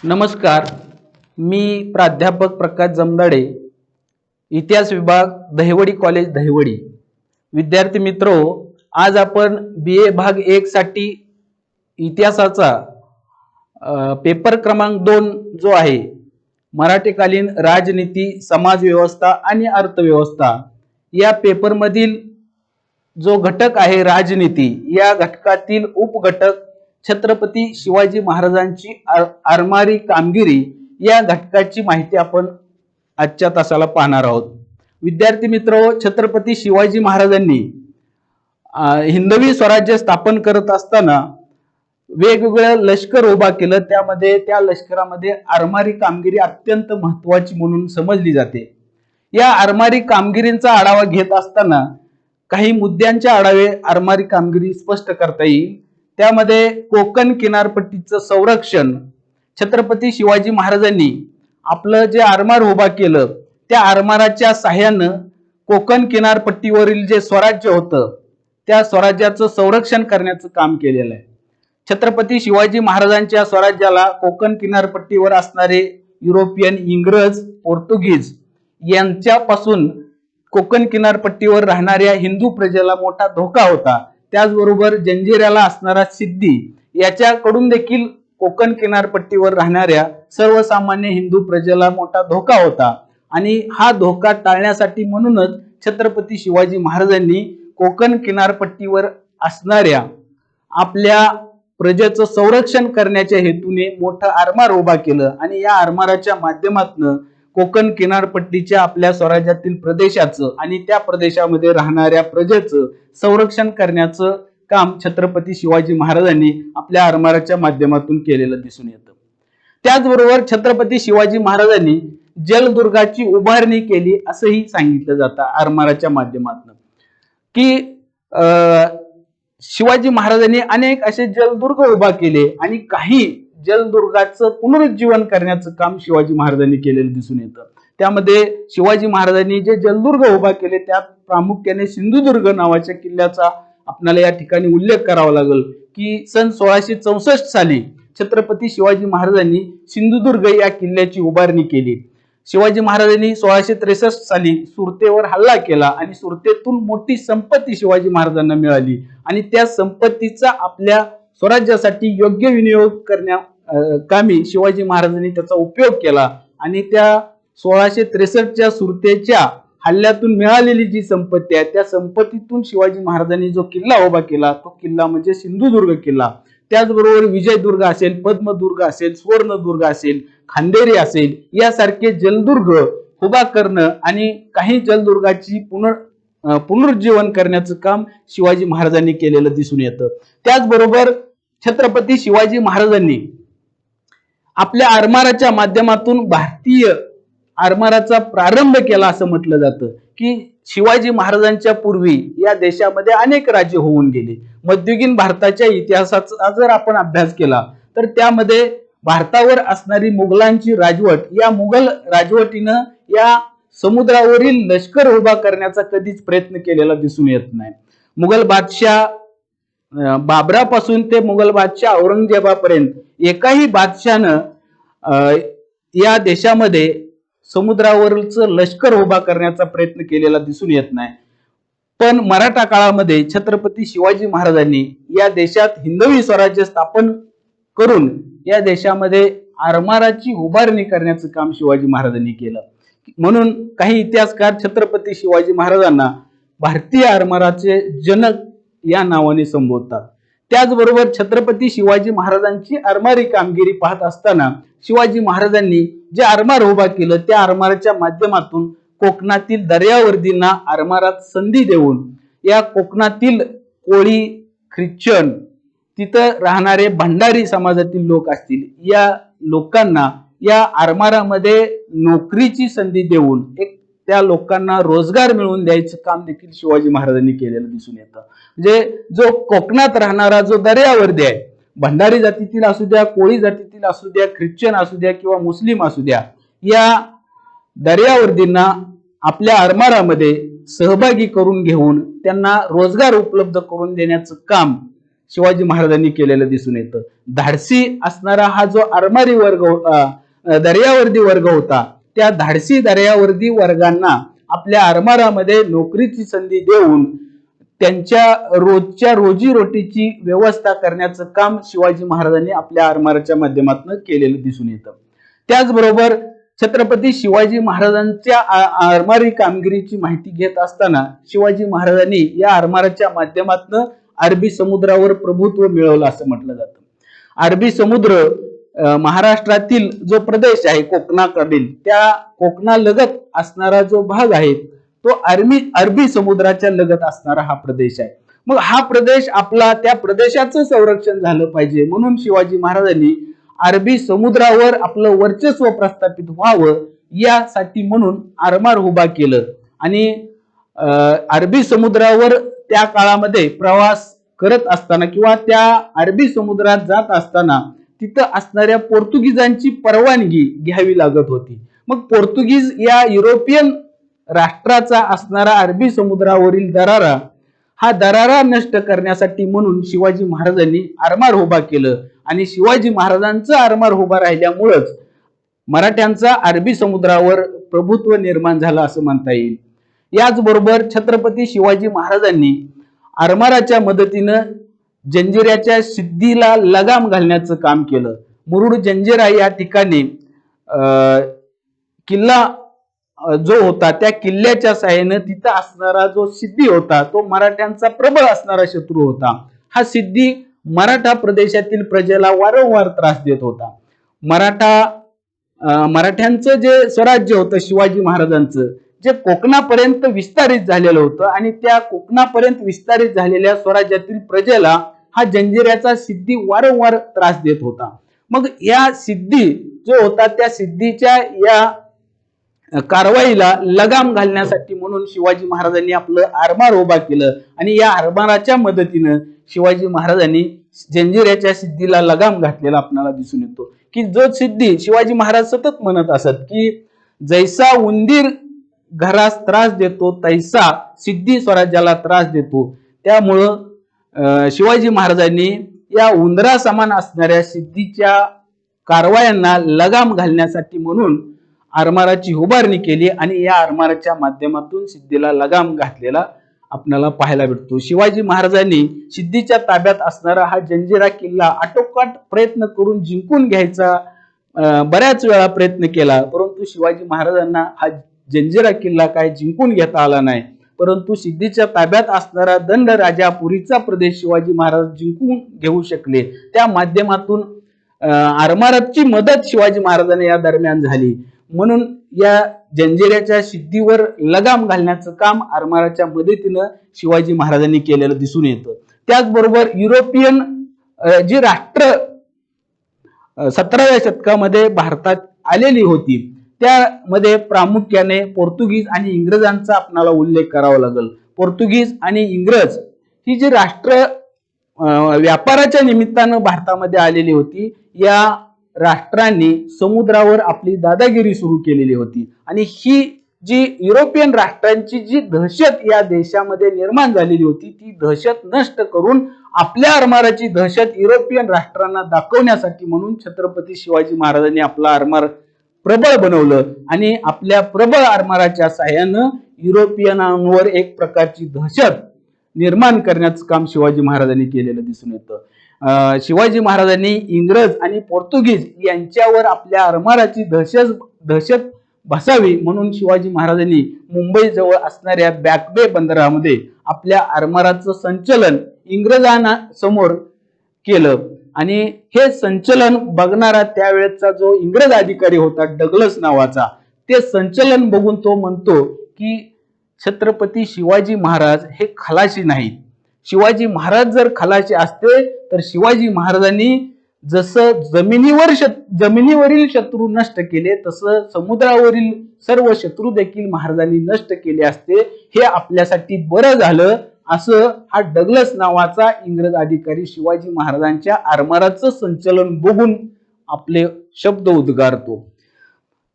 नमस्कार, मी प्राध्यापक प्रकाश जमदाडे, इतिहास विभाग दहिवडी कॉलेज दहिवडी. विद्यार्थी मित्रो, आज आपण BA भाग 1 साठी इतिहासाचा पेपर क्रमांक 2 जो आहे मराठीकालीन राजनीती, समाज व्यवस्था आणि अर्थव्यवस्था या पेपर मधील जो घटक आहे राजनीती, या घटकातील उपघटक छत्रपती शिवाजी महाराजांची आरमारी कामगिरी या घटकाची माहिती आपण आजच्या तासाला पाहणार आहोत. विद्यार्थी मित्रो, छत्रपती शिवाजी महाराजांनी हिंदवी स्वराज्य स्थापन करत असताना वेगवेगळं लष्कर उभा केलं. त्यामध्ये त्या लष्करामध्ये आरमारी कामगिरी अत्यंत महत्त्वाची म्हणून समजली जाते. या आरमारी कामगिरींचा आढावा घेत असताना काही मुद्द्यांचे आढावे आरमारी कामगिरी स्पष्ट करता येईल. त्यामध्ये कोकण किनारपट्टीचं संरक्षण छत्रपती शिवाजी महाराजांनी आपलं जे आरमार उभा केलं त्या आरमाराच्या साह्यानं कोकण किनारपट्टीवरील जे स्वराज्य होतं त्या स्वराज्याचं संरक्षण करण्याचं काम केलेलं आहे. छत्रपती शिवाजी महाराजांच्या स्वराज्याला कोकण किनारपट्टीवर असणारे युरोपियन, इंग्रज, पोर्तुगीज यांच्यापासून कोकण किनारपट्टीवर राहणाऱ्या हिंदू प्रजेला मोठा धोका होता. त्याचबरोबर जंजिऱ्याला असणारा सिद्धी याच्याकडून देखील कोकण किनारपट्टीवर राहणाऱ्या सर्वसामान्य हिंदू प्रजेला मोठा धोका होता आणि हा धोका टाळण्यासाठी म्हणूनच छत्रपती शिवाजी महाराजांनी कोकण किनारपट्टीवर असणाऱ्या आपल्या प्रजेचं संरक्षण करण्याच्या हेतूने मोठं आरमार उभा केलं आणि या आरमाराच्या माध्यमातून कोकण किनारपट्टीच्या आपल्या स्वराज्यातील प्रदेशाचं आणि त्या प्रदेशामध्ये राहणाऱ्या प्रजेचं संरक्षण करण्याचं काम छत्रपती शिवाजी महाराजांनी आपल्या आरमाराच्या माध्यमातून केलेलं दिसून येतं. त्याचबरोबर छत्रपती शिवाजी महाराजांनी जलदुर्गाची उभारणी केली असंही सांगितलं जातं आरमाराच्या माध्यमातून, की शिवाजी महाराजांनी अनेक असे जलदुर्ग उभा केले आणि काही जलदुर्गाचं पुनरुज्जीवन करण्याचं काम शिवाजी महाराजांनी केलेलं दिसून येतं. त्यामध्ये शिवाजी महाराजांनी जे जलदुर्ग उभा केले त्यात प्रामुख्याने सिंधुदुर्ग नावाच्या किल्ल्याचा आपल्याला या ठिकाणी उल्लेख करावा लागेल, की सन 1664 साली छत्रपती शिवाजी महाराजांनी सिंधुदुर्ग या किल्ल्याची उभारणी केली. शिवाजी महाराजांनी 1663 साली सुरतेवर हल्ला केला आणि सुरतेतून मोठी संपत्ती शिवाजी महाराजांना मिळाली आणि त्या संपत्तीचा आपल्या स्वराज्यासाठी योग्य विनियोग करण्या कामी शिवाजी महाराजांनी त्याचा उपयोग केला आणि त्या 1663च्या सुरतेच्या हल्ल्यातून मिळालेली जी संपत्ती आहे त्या संपत्तीतून शिवाजी महाराजांनी जो किल्ला उभा केला तो किल्ला म्हणजे सिंधुदुर्ग किल्ला. त्याचबरोबर विजयदुर्ग असेल, पद्मदुर्ग असेल, सुवर्णदुर्ग असेल, खांदेरी असेल यासारखे जलदुर्ग उभा करणं आणि काही जलदुर्गाची पुनरुज्जीवन करण्याचं काम शिवाजी महाराजांनी केलेलं दिसून येतं. त्याचबरोबर छत्रपती शिवाजी महाराजांनी आपल्या आरमाराच्या माध्यमातून भारतीय आरमाराचा प्रारंभ केला असं म्हटलं जातं, की शिवाजी महाराजांच्या पूर्वी या देशामध्ये अनेक राज्य होऊन गेले. मध्ययुगीन भारताच्या इतिहासाचा जर आपण अभ्यास केला तर त्यामध्ये भारतावर असणारी मुघलांची राजवट, या मुघल राजवटीनं या समुद्रावरील लष्कर उभा करण्याचा कधीच प्रयत्न केलेला दिसून येत नाही. मुघल बादशाह बाबरापासून ते मुघल बादशाह औरंगजेबापर्यंत एकाही बादशाहनं या देशामध्ये समुद्रावरचं लष्कर उभा करण्याचा प्रयत्न केलेला दिसून येत नाही. पण मराठा काळामध्ये छत्रपती शिवाजी महाराजांनी या देशात हिंदवी स्वराज्य स्थापन करून या देशामध्ये आरमाराची उभारणी करण्याचं काम शिवाजी महाराजांनी केलं. म्हणून काही इतिहासकार छत्रपती शिवाजी महाराजांना भारतीय आरमाराचे जनक या नावाने संबोधतात. त्याचबरोबर छत्रपती शिवाजी महाराजांची आरमारी कामगिरी पाहत असताना शिवाजी महाराजांनी जे आरमार उभा केलं त्या आरमाराच्या माध्यमातून कोकणातील दर्यावर्दींना आरमारात संधी देऊन या कोकणातील कोळी, ख्रिश्चन, तिथं राहणारे भंडारी समाजातील लोक असतील या लोकांना या आरमारामध्ये नोकरीची संधी देऊन एक त्या लोकांना रोजगार मिळवून द्यायचं काम देखील शिवाजी महाराजांनी केलेलं दिसून येतं. म्हणजे जो कोकणात राहणारा जो दर्यावर्दी आहे, भंडारी जातीतील असू द्या, कोळी जातीतील असू द्या, ख्रिश्चन असू द्या किंवा मुस्लिम असू द्या, या दर्यावर्दींना आपल्या आरमारामध्ये सहभागी करून घेऊन त्यांना रोजगार उपलब्ध करून देण्याचं काम शिवाजी महाराजांनी केलेलं दिसून येतं. धाडसी असणारा हा जो आरमारी वर्ग दर्यावर्दी वर्ग होता, त्या धाडसी दर्यावर्दी वर्गांना आपल्या आरमारामध्ये नोकरीची संधी देऊन त्यांच्या रोजच्या रोजीरोटीची व्यवस्था करण्याचं काम शिवाजी महाराजांनी आपल्या आरमाराच्या माध्यमातून केलेलं दिसून येतं. त्याचबरोबर छत्रपती शिवाजी महाराजांच्या आरमारी कामगिरीची माहिती घेत असताना शिवाजी महाराजांनी या आरमाराच्या माध्यमातून अरबी समुद्रावर प्रभुत्व मिळवलं असं म्हटलं जातं. अरबी समुद्र महाराष्ट्रातील जो प्रदेश आहे कोकणाकडील, त्या कोकणालगत असणारा जो भाग आहे तो अरबी समुद्राच्या लगत असणारा हा प्रदेश आहे. मग हा प्रदेश आपला, त्या प्रदेशाचं संरक्षण झालं पाहिजे म्हणून शिवाजी महाराजांनी अरबी समुद्रावर आपलं वर्चस्व प्रस्थापित व्हावं यासाठी म्हणून आरमार उभा केलं. आणि अरबी समुद्रावर त्या काळामध्ये प्रवास करत असताना किंवा त्या अरबी समुद्रात जात असताना तिथं असणाऱ्या पोर्तुगीजांची परवानगी घ्यावी लागत होती. मग पोर्तुगीज या युरोपियन राष्ट्राचा असणारा अरबी समुद्रावरील दरारा, हा दरारा नष्ट करण्यासाठी म्हणून शिवाजी महाराजांनी आरमार उभा केलं. आणि शिवाजी महाराजांचं आरमार उभा राहिल्यामुळेच मराठ्यांचा अरबी समुद्रावर प्रभुत्व निर्माण झालं असं म्हणता येईल. याचबरोबर छत्रपती शिवाजी महाराजांनी आरमाराच्या मदतीनं जंजिऱ्याच्या सिद्धीला लगाम घालण्याचं काम केलं. मुरुड जंजिरा या ठिकाणी किल्ला जो होता, त्या किल्ल्याच्या साहाय्याने तिथं असणारा जो सिद्धी होता तो मराठ्यांचा प्रबळ असणारा शत्रू होता. हा सिद्धी मराठा प्रदेशातील प्रजेला वारंवार त्रास देत होता. मराठ्यांचं जे स्वराज्य होतं शिवाजी महाराजांचं, जे कोकणापर्यंत विस्तारित झालेलं होतं आणि त्या कोकणापर्यंत विस्तारित झालेल्या स्वराज्यातील प्रजेला हा जंजिऱ्याचा सिद्धी वारंवार त्रास देत होता. मग या सिद्धी जो होता त्या सिद्धीच्या या कारवाईला लगाम घालण्यासाठी म्हणून शिवाजी महाराजांनी आपलं आरमार उभा केलं. आणि या आरमाराच्या मदतीनं शिवाजी महाराजांनी जंजिऱ्याच्या सिद्धीला लगाम घातलेला आपल्याला दिसून येतो. की जो सिद्धी शिवाजी महाराज सतत म्हणत असत की जैसा उंदीर घरास त्रास देतो तैसा सिद्धी स्वराज्याला त्रास देतो. त्यामुळं शिवाजी महाराजांनी या उंदरा समान असणाऱ्या सिद्धीच्या कारवायांना लगाम घालण्यासाठी म्हणून आरमाराची उभारणी केली आणि या आरमाराच्या माध्यमातून सिद्धीला लगाम घातलेला आपल्याला पाहायला भेटतो. शिवाजी महाराजांनी सिद्धीच्या ताब्यात असणारा हा जंजिरा किल्ला आटोकाट प्रयत्न करून जिंकून घ्यायचा बऱ्याच वेळा प्रयत्न केला, परंतु शिवाजी महाराजांना हा जंजिरा किल्ला काय जिंकून घेता आला नाही. परंतु सिद्धीच्या ताब्यात असणारा दंड राजापुरीचा प्रदेश शिवाजी महाराज जिंकून घेऊ शकले. त्या माध्यमातून आरमाराची मदत शिवाजी महाराजांना या दरम्यान झाली. म्हणून या जंजिऱ्याच्या सिद्धीवर लगाम घालण्याचं काम आरमाराच्या मदतीनं शिवाजी महाराजांनी केलेलं दिसून येतं. त्याचबरोबर युरोपियन जी राष्ट्र 17व्या शतकामध्ये भारतात आलेली होती त्यामध्ये प्रामुख्याने पोर्तुगीज आणि इंग्रजांचा आपल्याला उल्लेख करावा लागेल. पोर्तुगीज आणि इंग्रज ही जी राष्ट्र व्यापाराच्या निमित्तानं भारतामध्ये आलेली होती, या राष्ट्रांनी समुद्रावर आपली दादागिरी सुरू केलेली होती. आणि ही जी युरोपियन राष्ट्रांची जी दहशत या देशामध्ये निर्माण झालेली होती, ती दहशत नष्ट करून आपल्या आरमाराची दहशत युरोपियन राष्ट्रांना दाखवण्यासाठी म्हणून छत्रपती शिवाजी महाराजांनी आपला आरमार प्रबळ बनवलं आणि आपल्या प्रबळ आरमाराच्या साहाय्यानं युरोपियनांवर एक प्रकारची दहशत निर्माण करण्याचं काम शिवाजी महाराजांनी केलेलं दिसून येतं. शिवाजी महाराजांनी इंग्रज आणि पोर्तुगीज यांच्यावर आपल्या आरमाराची दहशत बसावी म्हणून शिवाजी महाराजांनी मुंबई जवळ असणाऱ्या बॅकबे बंदरामध्ये आपल्या आरमाराचं संचलन इंग्रजांना समोर केलं. आणि हे संचलन बघणारा त्यावेळेचा जो इंग्रज अधिकारी होता डगलस नावाचा, ते संचलन बघून तो म्हणतो की छत्रपती शिवाजी महाराज हे खलाशी नाहीत. शिवाजी महाराज जर खलाशी असते तर शिवाजी महाराजांनी जसं जमिनीवरील शत्रू नष्ट केले तसं समुद्रावरील सर्व शत्रू देखील महाराजांनी नष्ट केले असते. हे आपल्यासाठी बरं झालं असं हा डगलस नावाचा इंग्रज अधिकारी शिवाजी महाराजांच्या आरमाराचं संचलन बघून आपले शब्द उद्गारतो.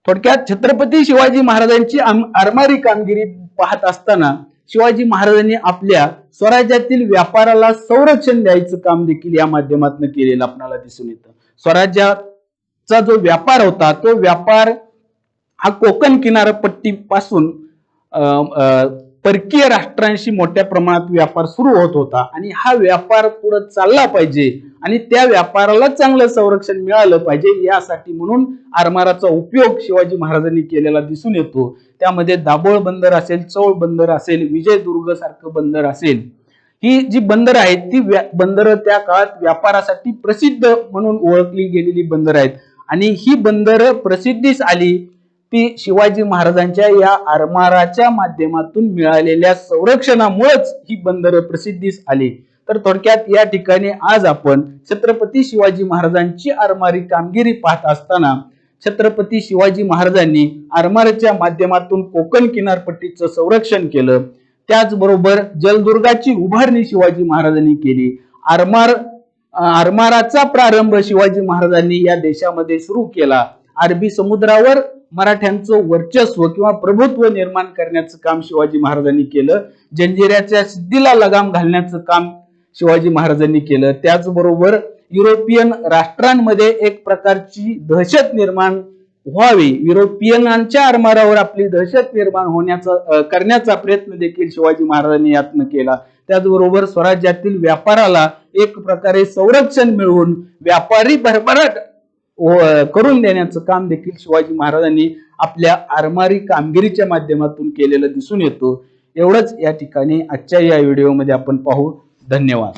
थोडक्यात छत्रपती शिवाजी महाराजांची आरमारी कामगिरी पाहत असताना शिवाजी महाराजांनी आपल्या स्वराज्यातील व्यापाराला संरक्षण द्यायचं काम देखील या माध्यमातून केलेलं आपल्याला दिसून येतं. स्वराज्याचा जो व्यापार होता तो व्यापार हा कोकण किनारपट्टीपासून परकीय राष्ट्रांशी मोठ्या प्रमाणात व्यापार सुरू होत होता आणि हा व्यापार पुढे चालला पाहिजे आणि त्या व्यापाराला चांगलं संरक्षण मिळालं पाहिजे यासाठी म्हणून आरमाराचा उपयोग शिवाजी महाराजांनी केलेला दिसून येतो. त्यामध्ये दाभोळ बंदर असेल, चौल बंदर असेल, विजयदुर्ग सारखं बंदर असेल, ही जी बंदर आहेत ती बंदर त्या काळात व्यापारासाठी प्रसिद्ध म्हणून ओळखली गेलेली बंदर आहेत आणि ही बंदर प्रसिद्धीस आली ती शिवाजी महाराजांच्या या आरमाराच्या माध्यमातून मिळालेल्या संरक्षणामुळेच ही बंदरं प्रसिद्धीस आली. तर थोडक्यात या ठिकाणी आज आपण छत्रपती शिवाजी महाराजांची आरमारी कामगिरी पाहत असताना छत्रपती शिवाजी महाराजांनी आरमाराच्या माध्यमातून कोकण किनारपट्टीचं संरक्षण केलं. त्याचबरोबर जलदुर्गाची उभारणी शिवाजी महाराजांनी केली. आरमाराचा प्रारंभ शिवाजी महाराजांनी या देशामध्ये सुरू केला. अरबी समुद्रावर मराठ्यांचं वर्चस्व किंवा प्रभुत्व निर्माण करण्याचं काम शिवाजी महाराजांनी केलं. जंजिऱ्याच्या सिद्धीला लगाम घालण्याचं काम शिवाजी महाराजांनी केलं. त्याचबरोबर युरोपियन राष्ट्रांमध्ये एक प्रकारची दहशत निर्माण व्हावी, युरोपियनांच्या आरमारावर आपली दहशत निर्माण करण्याचा प्रयत्न देखील शिवाजी महाराजांनी यातनं केला. त्याचबरोबर स्वराज्यातील व्यापाराला एक प्रकारे संरक्षण मिळवून व्यापारी भरभराट करून देण्याचं काम देखील शिवाजी महाराजांनी आपल्या आरमारी कामगिरीच्या माध्यमातून केलेलं दिसून येतो. एवढंच या ठिकाणी आजच्या या व्हिडिओमध्ये आपण पाहू. धन्यवाद.